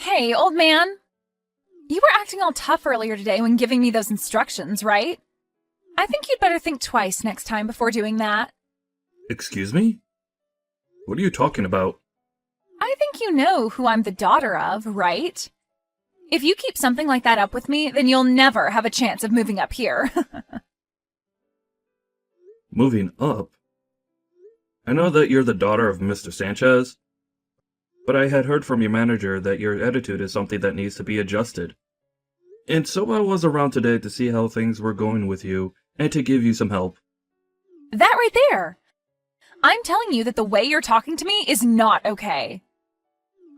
Hey, old man. You were acting all tough earlier today when giving me those instructions, right? I think you'd better think twice next time before doing that. Excuse me? What are you talking about? I think you know who I'm the daughter of, right? If you keep something like that up with me, then you'll never have a chance of moving up here. Moving up? I know that you're the daughter of Mr. Sanchez, but I had heard from your manager that your attitude is something that needs to be adjusted. And so I was around today to see how things were going with you and to give you some help. That right there. I'm telling you that the way you're talking to me is not okay.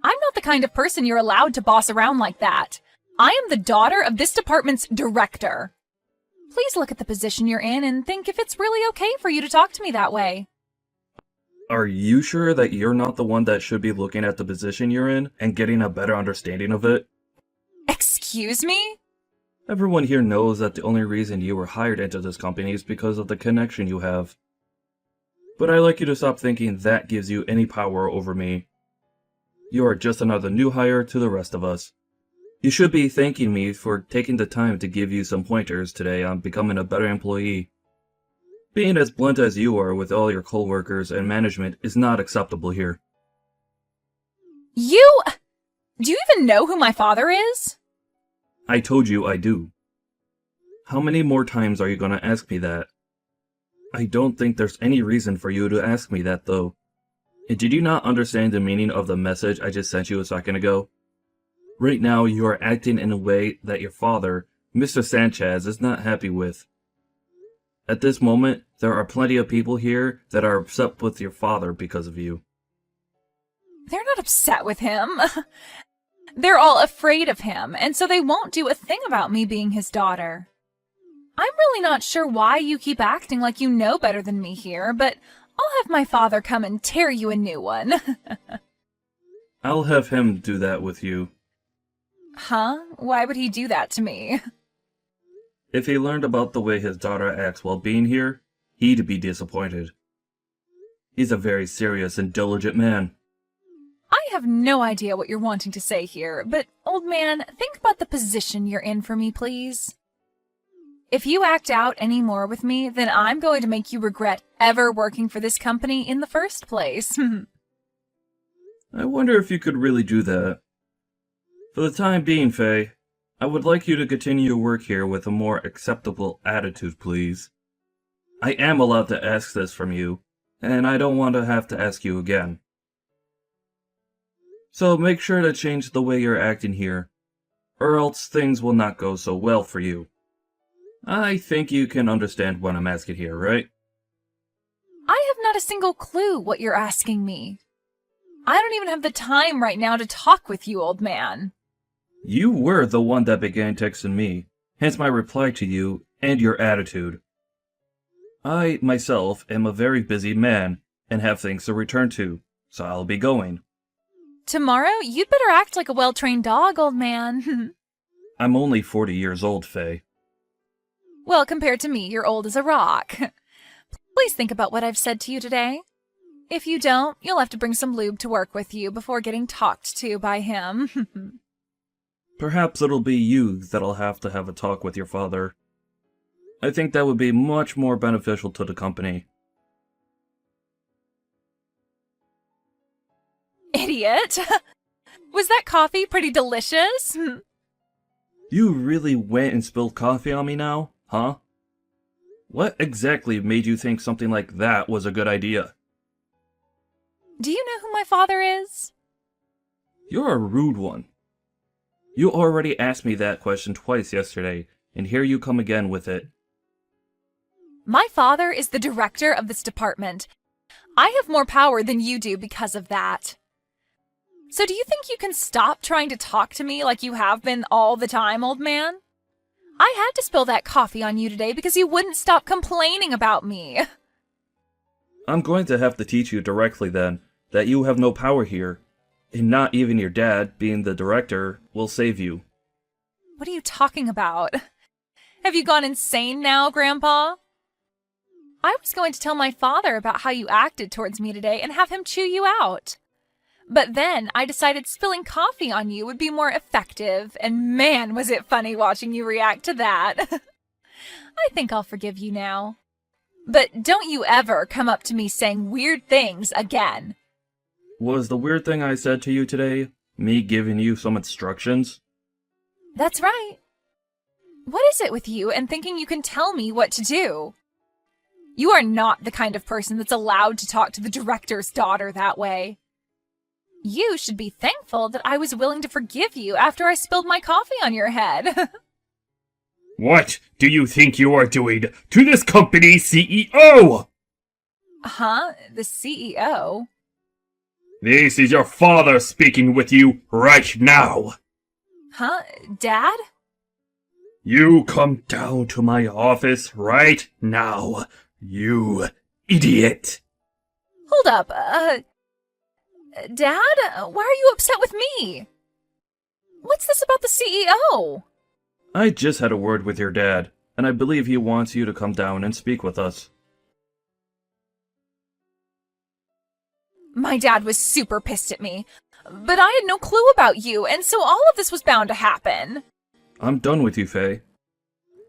I'm not the kind of person you're allowed to boss around like that. I am the daughter of this department's director. Please look at the position you're in and think if it's really okay for you to talk to me that way. Are you sure that you're not the one that should be looking at the position you're in and getting a better understanding of it? Excuse me? Everyone here knows that the only reason you were hired into this company is because of the connection you have. But I'd like you to stop thinking that gives you any power over me. You are just another new hire to the rest of us. You should be thanking me for taking the time to give you some pointers today on becoming a better employee. Being as blunt as you are with all your coworkers and management is not acceptable here. Do you even know who my father is? I told you I do. How many more times are you going to ask me that? I don't think there's any reason for you to ask me that, though. And did you not understand the meaning of the message I just sent you a second ago? Right now, you are acting in a way that your father, Mr. Sanchez, is not happy with. At this moment, there are plenty of people here that are upset with your father because of you. They're not upset with him. They're all afraid of him, and so they won't do a thing about me being his daughter. I'm really not sure why you keep acting like you know better than me here, but I'll have my father come and tear you a new one. I'll have him do that with you. Huh? Why would he do that to me? If he learned about the way his daughter acts while being here, he'd be disappointed. He's a very serious and diligent man. I have no idea what you're wanting to say here, but, old man, think about the position you're in for me, please. If you act out any more with me, then I'm going to make you regret ever working for this company in the first place. I wonder if you could really do that. For the time being, Faye, I would like you to continue your work here with a more acceptable attitude, please. I am allowed to ask this from you, and I don't want to have to ask you again. So make sure to change the way you're acting here, or else things will not go so well for you. I think you can understand what I'm asking here, right? I have not a single clue what you're asking me. I don't even have the time right now to talk with you, old man. You were the one that began texting me, hence my reply to you and your attitude. I, myself, am a very busy man and have things to return to, so I'll be going. Tomorrow, you'd better act like a well-trained dog, old man. I'm only 40 years old, Faye. Well, compared to me, you're old as a rock. Please think about what I've said to you today. If you don't, you'll have to bring some lube to work with you before getting talked to by him. Perhaps it'll be you that'll have to have a talk with your father. I think that would be much more beneficial to the company. Idiot! Was that coffee pretty delicious? You really went and spilled coffee on me now, huh? What exactly made you think something like that was a good idea? Do you know who my father is? You're a rude one. You already asked me that question twice yesterday, and here you come again with it. My father is the director of this department. I have more power than you do because of that. So do you think you can stop trying to talk to me like you have been all the time, old man? I had to spill that coffee on you today because you wouldn't stop complaining about me. I'm going to have to teach you directly then that you have no power here, and not even your dad, being the director, will save you. What are you talking about? Have you gone insane now, Grandpa? I was going to tell my father about how you acted towards me today and have him chew you out. But then I decided spilling coffee on you would be more effective, and man, was it funny watching you react to that. I think I'll forgive you now. But don't you ever come up to me saying weird things again. Was the weird thing I said to you today me giving you some instructions? That's right. What is it with you and thinking you can tell me what to do? You are not the kind of person that's allowed to talk to the director's daughter that way. You should be thankful that I was willing to forgive you after I spilled my coffee on your head. What do you think you are doing to this company's CEO? Huh? The CEO? This is your father speaking with you right now. Huh? Dad? You come down to my office right now, you idiot. Hold up, Dad? Why are you upset with me? What's this about the CEO? I just had a word with your dad, and I believe he wants you to come down and speak with us. My dad was super pissed at me, but I had no clue about you, and so all of this was bound to happen. I'm done with you, Faye.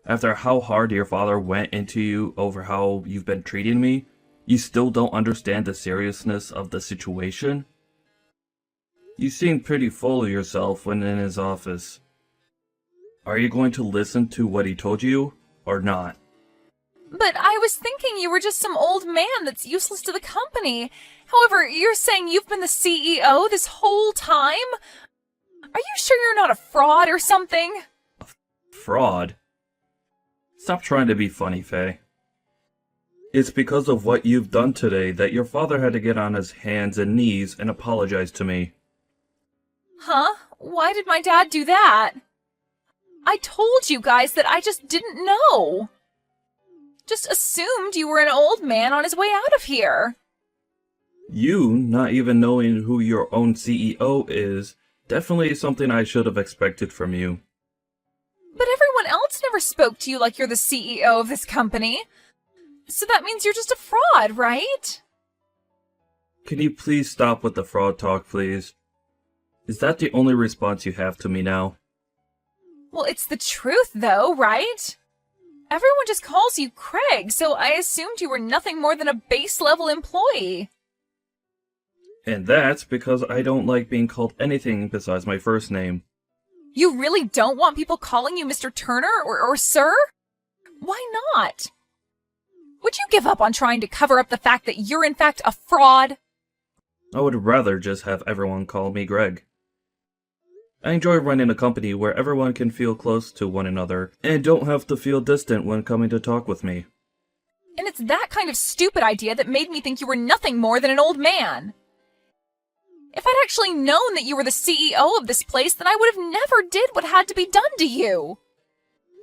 After how hard your father went into you over how you've been treating me, you still don't understand the seriousness of the situation? You seemed pretty full of yourself when in his office. Are you going to listen to what he told you, or not? But I was thinking you were just some old man that's useless to the company. However, you're saying you've been the CEO this whole time? Are you sure you're not a fraud or something? Fraud? Stop trying to be funny, Faye. It's because of what you've done today that your father had to get on his hands and knees and apologize to me. Huh? Why did my dad do that? I told you guys that I just didn't know. Just assumed you were an old man on his way out of here. You not even knowing who your own CEO is, definitely something I should have expected from you. But everyone else never spoke to you like you're the CEO of this company. So that means you're just a fraud, right? Can you please stop with the fraud talk, please? Is that the only response you have to me now? Well, it's the truth, though, right? Everyone just calls you Craig, so I assumed you were nothing more than a base-level employee. And that's because I don't like being called anything besides my first name. You really don't want people calling you Mr. Turner or Sir? Why not? Would you give up on trying to cover up the fact that you're in fact a fraud? I would rather just have everyone call me Greg. I enjoy running a company where everyone can feel close to one another and don't have to feel distant when coming to talk with me. And it's that kind of stupid idea that made me think you were nothing more than an old man. If I'd actually known that you were the CEO of this place, then I would have never did what had to be done to you.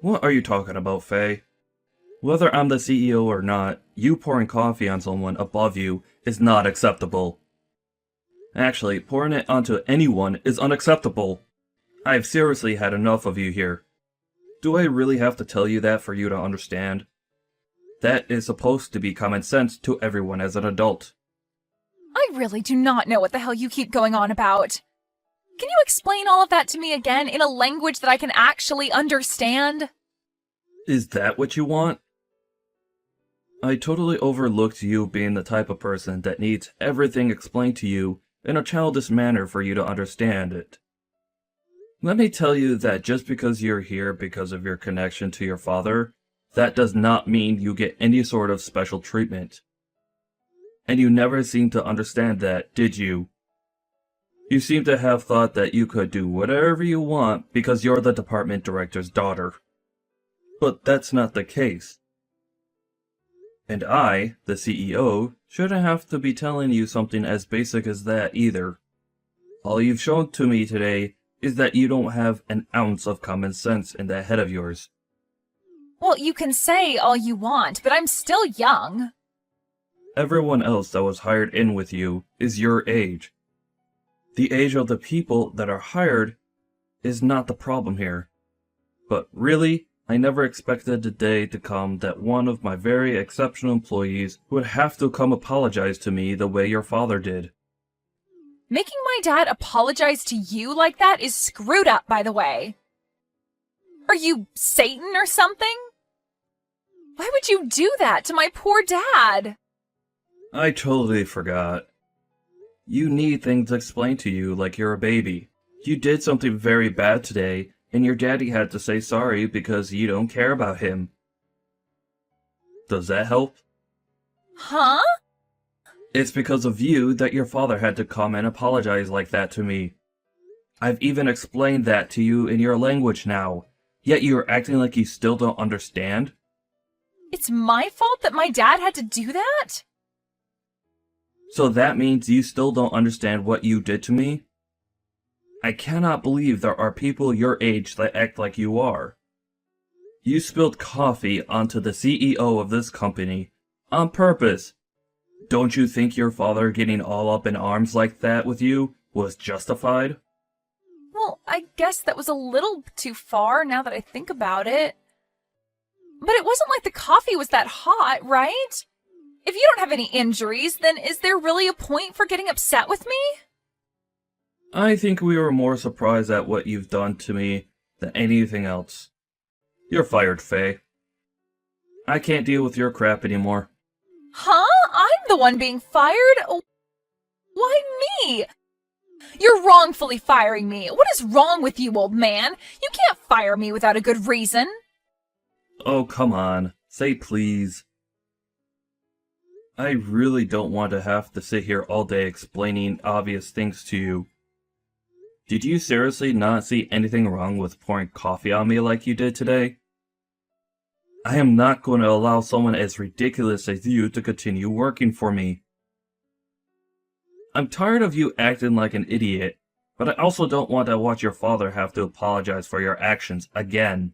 What are you talking about, Faye? Whether I'm the CEO or not, you pouring coffee on someone above you is not acceptable. Actually, pouring it onto anyone is unacceptable. I've seriously had enough of you here. Do I really have to tell you that for you to understand? That is supposed to be common sense to everyone as an adult. I really do not know what the hell you keep going on about. Can you explain all of that to me again in a language that I can actually understand? Is that what you want? I totally overlooked you being the type of person that needs everything explained to you in a childish manner for you to understand it. Let me tell you that just because you're here because of your connection to your father, that does not mean you get any sort of special treatment. And you never seemed to understand that, did you? You seem to have thought that you could do whatever you want because you're the department director's daughter. But that's not the case. And I, the CEO, shouldn't have to be telling you something as basic as that either. All you've shown to me today is that you don't have an ounce of common sense in that head of yours. Well, you can say all you want, but I'm still young. Everyone else that was hired in with you is your age. The age of the people that are hired is not the problem here. But really, I never expected the day to come that one of my very exceptional employees would have to come apologize to me the way your father did. Making my dad apologize to you like that is screwed up, by the way. Are you Satan or something? Why would you do that to my poor dad? I totally forgot. You need things explained to you like you're a baby. You did something very bad today, and your daddy had to say sorry because you don't care about him. Does that help? Huh? It's because of you that your father had to come and apologize like that to me. I've even explained that to you in your language now, yet you're acting like you still don't understand? It's my fault that my dad had to do that? So that means you still don't understand what you did to me? I cannot believe there are people your age that act like you are. You spilled coffee onto the CEO of this company on purpose. Don't you think your father getting all up in arms like that with you was justified? Well, I guess that was a little too far now that I think about it. But it wasn't like the coffee was that hot, right? If you don't have any injuries, then is there really a point for getting upset with me? I think we were more surprised at what you've done to me than anything else. You're fired, Faye. I can't deal with your crap anymore. Huh? I'm the one being fired? Why me? You're wrongfully firing me. What is wrong with you, old man? You can't fire me without a good reason. Oh, come on. Say please. I really don't want to have to sit here all day explaining obvious things to you. Did you seriously not see anything wrong with pouring coffee on me like you did today? I am not going to allow someone as ridiculous as you to continue working for me. I'm tired of you acting like an idiot, but I also don't want to watch your father have to apologize for your actions again.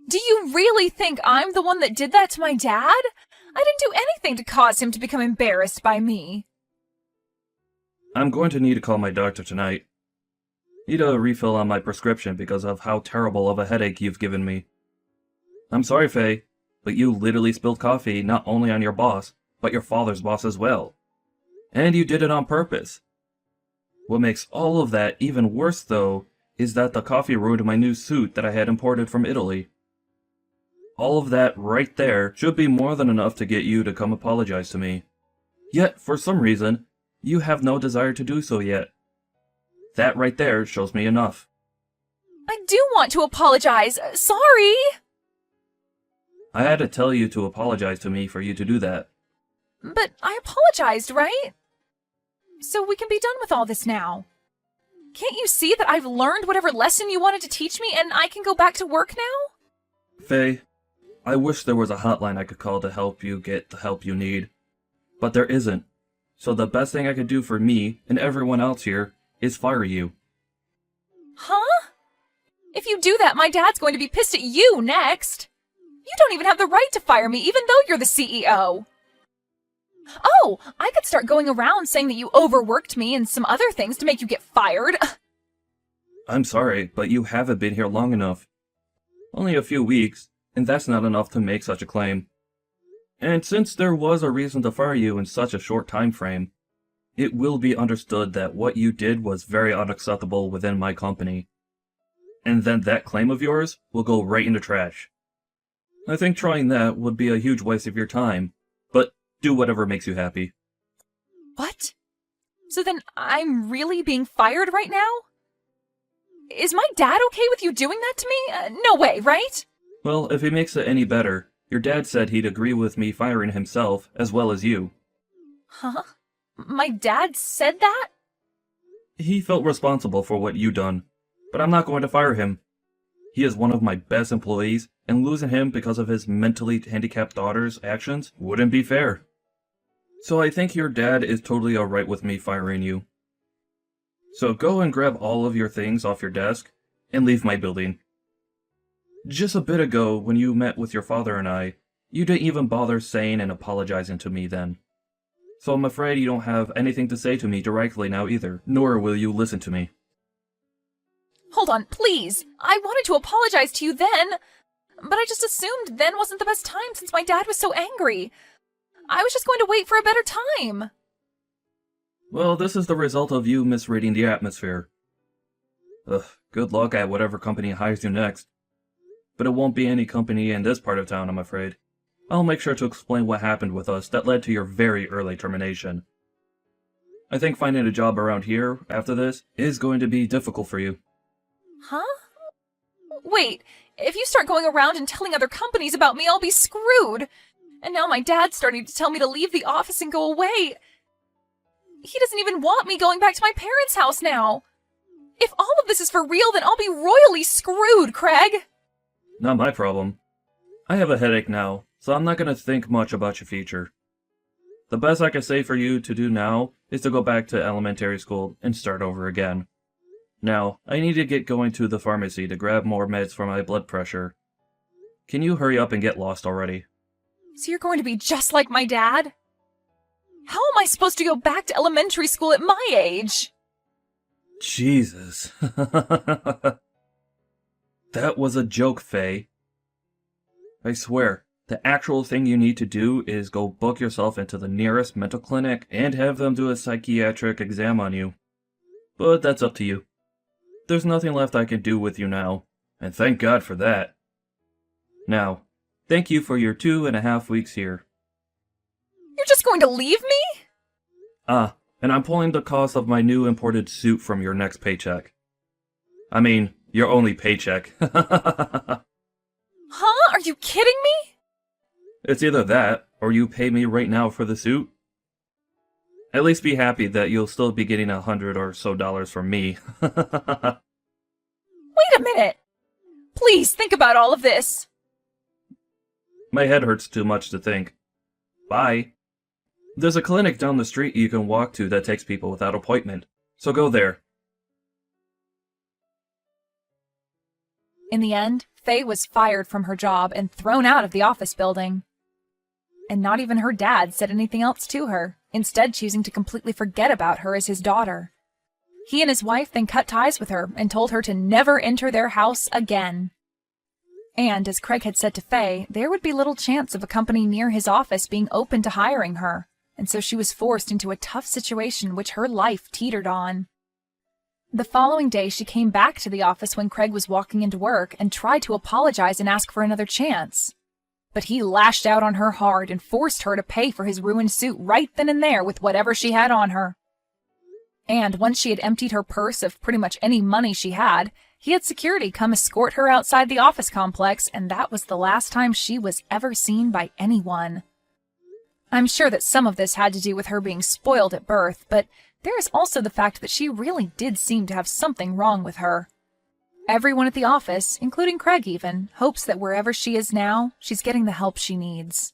Do you really think I'm the one that did that to my dad? I didn't do anything to cause him to become embarrassed by me. I'm going to need to call my doctor tonight. Need a refill on my prescription because of how terrible of a headache you've given me. I'm sorry, Faye, but you literally spilled coffee not only on your boss, but your father's boss as well. And you did it on purpose. What makes all of that even worse, though, is that the coffee ruined my new suit that I had imported from Italy. All of that right there should be more than enough to get you to come apologize to me. Yet, for some reason, you have no desire to do so yet. That right there shows me enough. I do want to apologize. Sorry. I had to tell you to apologize to me for you to do that. But I apologized, right? So we can be done with all this now. Can't you see that I've learned whatever lesson you wanted to teach me and I can go back to work now? Faye, I wish there was a hotline I could call to help you get the help you need. But there isn't. So the best thing I could do for me and everyone else here is fire you. Huh? If you do that, my dad's going to be pissed at you next. You don't even have the right to fire me, even though you're the CEO. Oh, I could start going around saying that you overworked me and some other things to make you get fired. I'm sorry, but you haven't been here long enough. Only a few weeks, and that's not enough to make such a claim. And since there was a reason to fire you in such a short time frame, it will be understood that what you did was very unacceptable within my company. And then that claim of yours will go right in the trash. I think trying that would be a huge waste of your time, but do whatever makes you happy. What? So then I'm really being fired right now? Is my dad okay with you doing that to me? No way, right? Well, if it makes it any better, your dad said he'd agree with me firing himself as well as you. Huh? My dad said that? He felt responsible for what you done, but I'm not going to fire him. He is one of my best employees, and losing him because of his mentally handicapped daughter's actions wouldn't be fair. So I think your dad is totally alright with me firing you. So go and grab all of your things off your desk, and leave my building. Just a bit ago, when you met with your father and I, you didn't even bother saying and apologizing to me then. So I'm afraid you don't have anything to say to me directly now either, nor will you listen to me. Hold on, please. I wanted to apologize to you then, but I just assumed then wasn't the best time since my dad was so angry. I was just going to wait for a better time. Well, this is the result of you misreading the atmosphere. Ugh, good luck at whatever company hires you next. But it won't be any company in this part of town, I'm afraid. I'll make sure to explain what happened with us that led to your very early termination. I think finding a job around here, after this, is going to be difficult for you. Huh? Wait, if you start going around and telling other companies about me, I'll be screwed. And now my dad's starting to tell me to leave the office and go away. He doesn't even want me going back to my parents' house now. If all of this is for real, then I'll be royally screwed, Craig. Not my problem. I have a headache now, so I'm not going to think much about your future. The best I can say for you to do now is to go back to elementary school and start over again. Now, I need to get going to the pharmacy to grab more meds for my blood pressure. Can you hurry up and get lost already? So you're going to be just like my dad? How am I supposed to go back to elementary school at my age? Jesus. That was a joke, Faye. I swear, the actual thing you need to do is go book yourself into the nearest mental clinic and have them do a psychiatric exam on you. But that's up to you. There's nothing left I can do with you now, and thank God for that. Now, thank you for your 2.5 weeks here. You're just going to leave me? Ah, and I'm pulling the cost of my new imported suit from your next paycheck. I mean, your only paycheck. Huh? Are you kidding me? It's either that, or you pay me right now for the suit. At least be happy that you'll still be getting $100 or so from me. Wait a minute! Please think about all of this. My head hurts too much to think. Bye. There's a clinic down the street you can walk to that takes people without appointment, so go there. In the end, Faye was fired from her job and thrown out of the office building. And not even her dad said anything else to her, instead choosing to completely forget about her as his daughter. He and his wife then cut ties with her and told her to never enter their house again. And, as Craig had said to Faye, there would be little chance of a company near his office being open to hiring her, and so she was forced into a tough situation which her life teetered on. The following day, she came back to the office when Craig was walking into work and tried to apologize and ask for another chance. But he lashed out on her hard and forced her to pay for his ruined suit right then and there with whatever she had on her. And once she had emptied her purse of pretty much any money she had, he had security come escort her outside the office complex, and that was the last time she was ever seen by anyone. I'm sure that some of this had to do with her being spoiled at birth, but there is also the fact that she really did seem to have something wrong with her. Everyone at the office, including Craig even, hopes that wherever she is now, she's getting the help she needs.